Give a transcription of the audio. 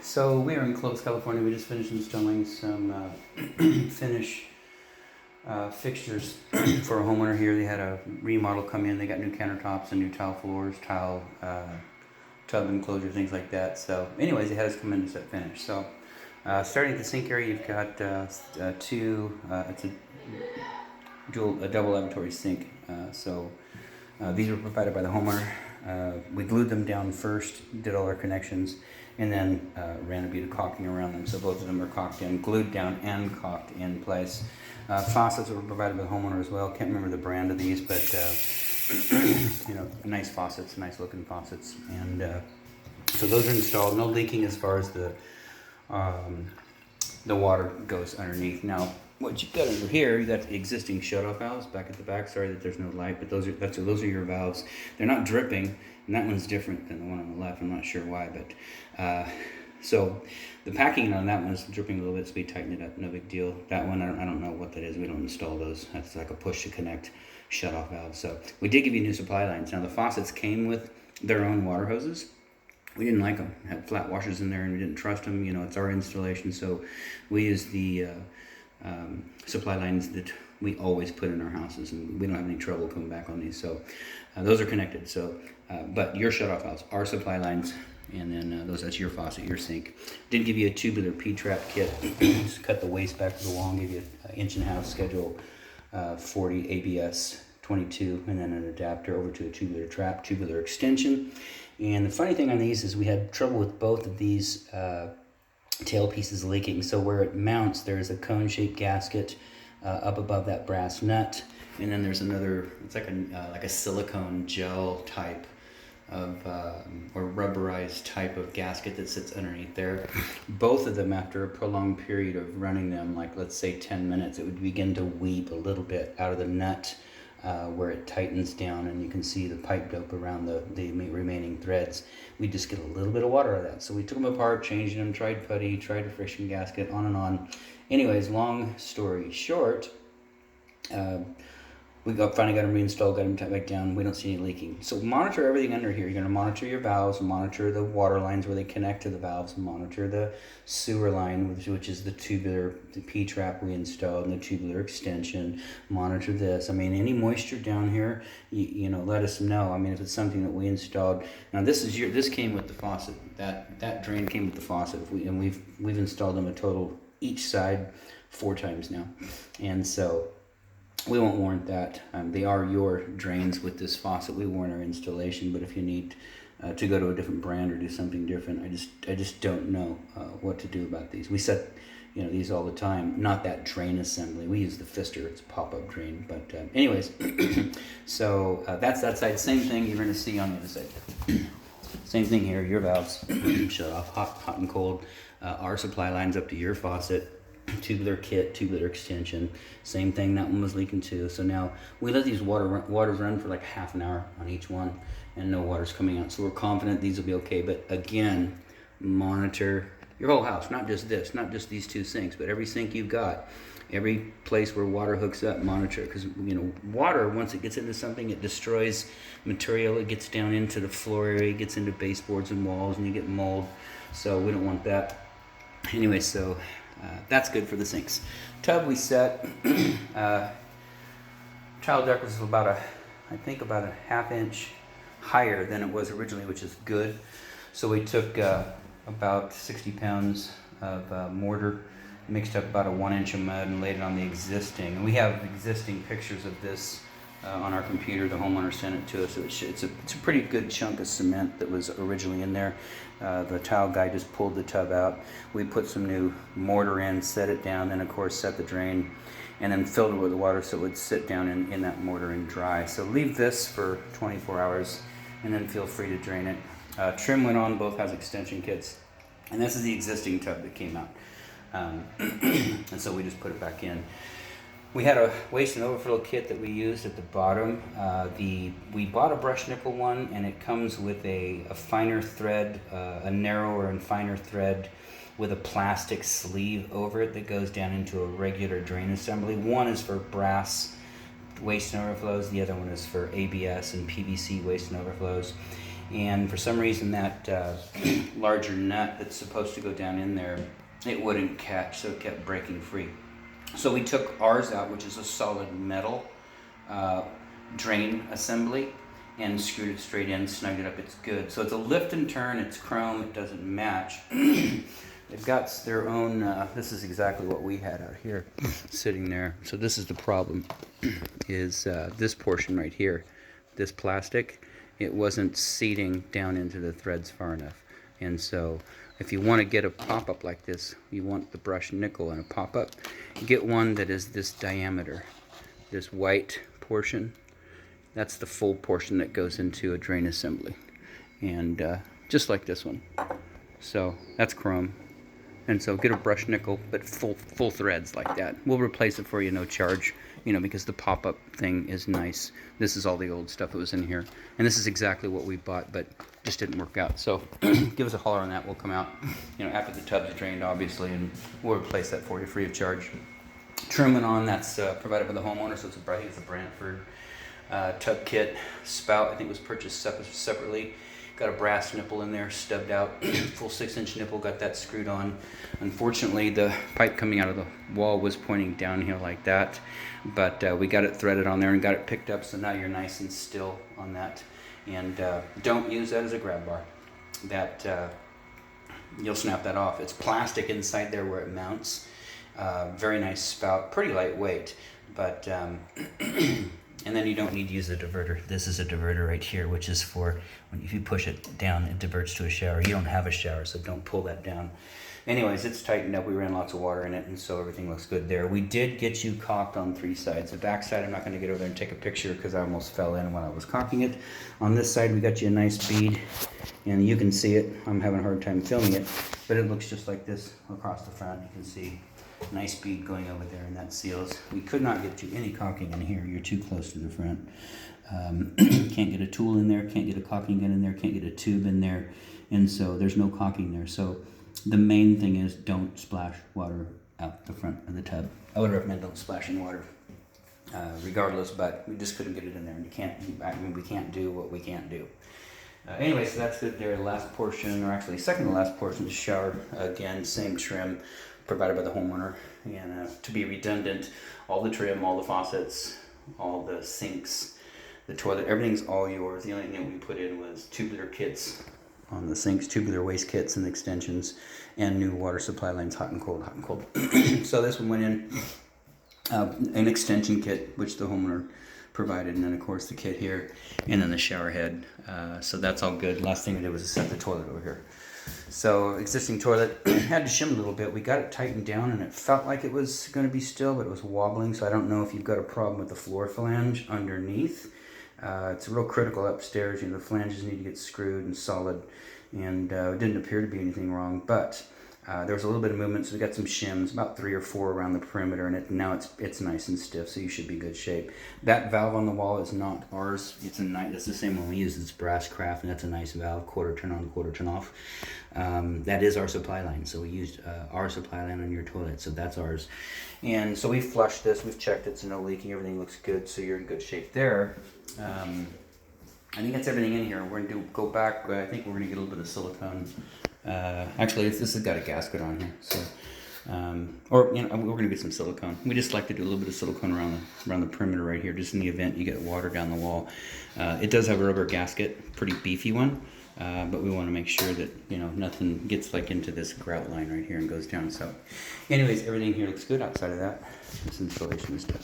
So we are in Clovis, California. We just finished installing some finish fixtures for a homeowner here. They had a remodel come in. They got new countertops and new tile floors, tile tub enclosure, things like that. So anyways, they had us come in to set finish. So starting at the sink area, you've got it's a double lavatory sink. These were provided by the homeowner. We glued them down first, did all our connections, and then ran a bead of caulking around them. So both of them are caulked in, glued down and caulked in place. Faucets were provided by the homeowner as well. Can't remember the brand of these, but nice faucets, nice looking faucets. And so those are installed. No leaking as far as the water goes underneath. Now, what you've got over here, you got the existing shut-off valves back at the back. Sorry that there's no light, but those are your valves. They're not dripping, and that one's different than the one on the left. I'm not sure why, but so the packing on that one is dripping a little bit, so we tightened it up. No big deal. That one, I don't know what that is. We don't install those. That's like a push to connect shut-off valve. So we did give you new supply lines. Now the faucets came with their own water hoses. We didn't like them. Had flat washers in there, and we didn't trust them. It's our installation, so we use the supply lines that we always put in our houses, and we don't have any trouble coming back on these. So those are connected. So, but your shut-off valves are supply lines, and then that's your faucet, your sink. Did give you a tubular P-trap kit. Just cut the waste back to the wall and give you an 1.5" schedule 40 ABS 22, and then an adapter over to a tubular trap, tubular extension. And the funny thing on these is we had trouble with both of these tail pieces leaking. So where it mounts, there's a cone-shaped gasket up above that brass nut, and then there's another. It's like a silicone gel type of or rubberized type of gasket that sits underneath there. Both of them, after a prolonged period of running them, like let's say 10 minutes, it would begin to weep a little bit out of the nut. Where it tightens down, and you can see the pipe dope around the remaining threads. We just get a little bit of water out of that. So we took them apart, changed them, tried putty, tried a friction gasket, on and on. Anyways, long story short, we finally got them reinstalled, got them tight back down. We don't see any leaking. So monitor everything under here. You're going to monitor your valves, monitor the water lines where they connect to the valves, monitor the sewer line, which is the P-trap we installed, and the tubular extension. Monitor this. I mean, any moisture down here, let us know. I mean, if it's something that we installed. Now this came with the faucet. That drain came with the faucet. We've installed them a total each side 4 times now, and so we won't warrant that. They are your drains with this faucet. We warrant our installation, but if you need to go to a different brand or do something different, I just don't know what to do about these. We set these all the time. Not that drain assembly. We use the fixture. It's a pop-up drain. But anyways, so that's that side. Same thing you're going to see on the other side. Same thing here. Your valves shut off, hot and cold. Our supply lines up to your faucet. Tubular kit, tubular extension, same thing. That one was leaking too. So now we let these waters run for like half an hour on each one, and no water's coming out. So we're confident these will be okay. But again, monitor your whole house, not just these 2 sinks, but every sink you've got, every place where water hooks up. Monitor, because water, once it gets into something, it destroys material. It gets down into the floor area, it gets into baseboards and walls, and you get mold. So we don't want that. Anyway, so that's good for the sinks. Tub we set. Tile deck was about a 1/2 inch higher than it was originally, which is good. So we took about 60 pounds of mortar, mixed up about a 1 inch of mud, and laid it on the existing. And we have existing pictures of this on our computer. The homeowner sent it to us. So it's a pretty good chunk of cement that was originally in there. The tile guy just pulled the tub out. We put some new mortar in, set it down, then of course set the drain, and then filled it with the water so it would sit down in that mortar and dry. So leave this for 24 hours, and then feel free to drain it. Trim went on. Both has extension kits, and this is the existing tub that came out. And so we just put it back in. We had a waste and overflow kit that we used at the bottom. We bought a brush nickel one, and it comes with a finer thread, a narrower and finer thread with a plastic sleeve over it that goes down into a regular drain assembly. One is for brass waste and overflows. The other one is for ABS and PVC waste and overflows. and for some reason that larger nut that's supposed to go down in there, it wouldn't catch, so it kept breaking free. So we took ours out, which is a solid metal drain assembly, and screwed it straight in, snugged it up. It's good. So it's a lift and turn, it's chrome, it doesn't match. They've got their own, this is exactly what we had out here sitting there. So this is the problem, is this portion right here, this plastic, it wasn't seating down into the threads far enough. And so if you want to get a pop-up like this, you want the brushed nickel and a pop-up, get one that is this diameter, this white portion. That's the full portion that goes into a drain assembly, and just like this one. So that's chrome, and so get a brushed nickel, but full threads like that. We'll replace it for you, no charge, you know, because the pop-up thing is nice. This is all the old stuff that was in here, and this is exactly what we bought, but just didn't work out. So give us a holler on that. We'll come out, you know, after the tub's drained, obviously, and we'll replace that for you free of charge. Trimming on, that's provided by the homeowner, so it's a Brantford tub kit. Spout, I think, was purchased separately. Got a brass nipple in there, stubbed out, full 6-inch nipple, got that screwed on. Unfortunately, the pipe coming out of the wall was pointing downhill like that, but we got it threaded on there and got it picked up, so now you're nice and still on that. And don't use that as a grab bar. That you'll snap that off. It's plastic inside there where it mounts. Very nice spout, pretty lightweight, but and then you don't need to use the diverter. This is a diverter right here, which is for when if you push it down, it diverts to a shower. You don't have a shower, so don't pull that down. Anyways, it's tightened up. We ran lots of water in it, and so everything looks good there. We did get you caulked on 3 sides. The back side, I'm not going to get over there and take a picture because I almost fell in when I was caulking it. On this side, we got you a nice bead, and you can see it. I'm having a hard time filming it, but it looks just like this across the front. You can see nice bead going over there, and that seals. We could not get you any caulking in here. You're too close to the front. Can't get a tool in there, can't get a caulking gun in there, can't get a tube in there, and so there's no caulking there. So the main thing is don't splash water out the front of the tub. I would recommend don't splash in water regardless, but we just couldn't get it in there, and we can't do what we can't do. Anyway, so that's good there. Last portion, or actually second to last portion, is shower. Again, same trim provided by the homeowner, and to be redundant, all the trim, all the faucets, all the sinks, the toilet, everything's all yours. The only thing we put in was tubular kits on the sinks, tubular waste kits and extensions, and new water supply lines, hot and cold, hot and cold. So this one went in an extension kit, which the homeowner provided, and then of course the kit here, and then the shower head. So that's all good. Last thing we did was to set the toilet over here. So existing toilet, had to shim a little bit. We got it tightened down, and it felt like it was going to be still, but it was wobbling. So I don't know if you've got a problem with the floor flange underneath. It's real critical upstairs. You know, the flanges need to get screwed and solid, and it didn't appear to be anything wrong, but there was a little bit of movement, so we got some shims, about 3 or 4 around the perimeter, and now it's nice and stiff, so you should be in good shape. That valve on the wall is not ours. It's the same one we use. It's brass craft, and that's a nice valve, quarter turn on, quarter turn off. That is our supply line, so we used our supply line on your toilet, so that's ours. And so we flushed this, we've checked it's no leaking, everything looks good, so you're in good shape there. I think that's everything in here. We're going to go back. I think we're going to get a little bit of silicone. Actually, this has got a gasket on here, so or you know, we're going to get some silicone. We just like to do a little bit of silicone around the perimeter right here, just in the event you get water down the wall. It does have a rubber gasket, pretty beefy one, but we want to make sure that nothing gets like into this grout line right here and goes down. So, anyways, everything here looks good outside of that. This installation is done.